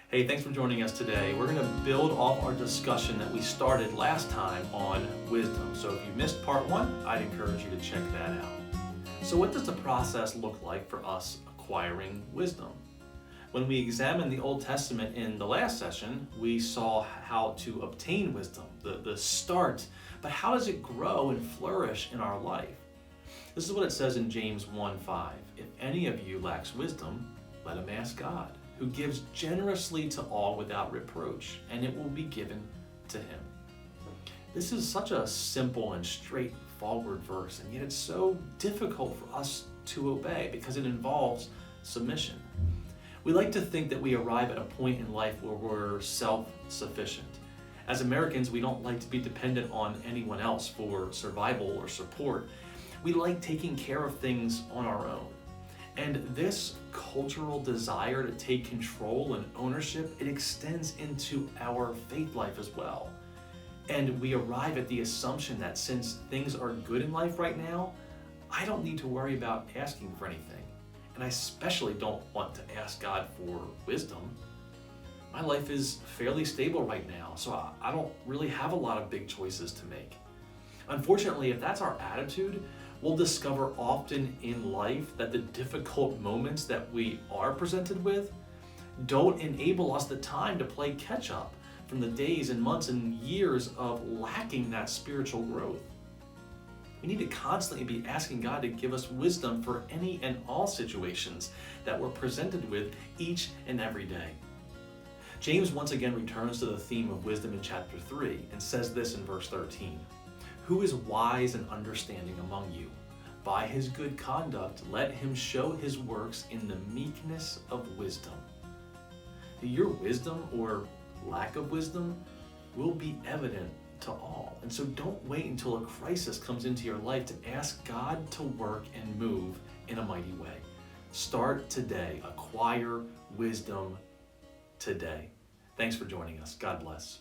Hey, thanks for joining us today. We're going to build off our discussion that we started last time on wisdom. So if you missed part one, I'd encourage you to check that out. So what does the process look like for us acquiring wisdom? When we examined the Old Testament in the last session, we saw how to obtain wisdom, the start, but how does it grow and flourish in our life? This is what it says in James 1:5. If any of you lacks wisdom, let him ask God, who gives generously to all without reproach, and it will be given to him. This is such a simple and straightforward verse, and yet it's so difficult for us to obey because it involves submission. We like to think that we arrive at a point in life where we're self-sufficient. As Americans, we don't like to be dependent on anyone else for survival or support. We like taking care of things on our own. And this cultural desire to take control and ownership, it extends into our faith life as well. And we arrive at the assumption that since things are good in life right now, I don't need to worry about asking for anything. And I especially don't want to ask God for wisdom. My life is fairly stable right now, so I don't really have a lot of big choices to make. Unfortunately, if that's our attitude, we'll discover often in life that the difficult moments that we are presented with don't enable us the time to play catch up from the days and months and years of lacking that spiritual growth. We need to constantly be asking God to give us wisdom for any and all situations that we're presented with each and every day. James once again returns to the theme of wisdom in chapter 3 and says this in verse 13. Who is wise and understanding among you? By his good conduct, let him show his works in the meekness of wisdom. Your wisdom or lack of wisdom will be evident to all. And so don't wait until a crisis comes into your life to ask God to work and move in a mighty way. Start today. Acquire wisdom today. Thanks for joining us. God bless.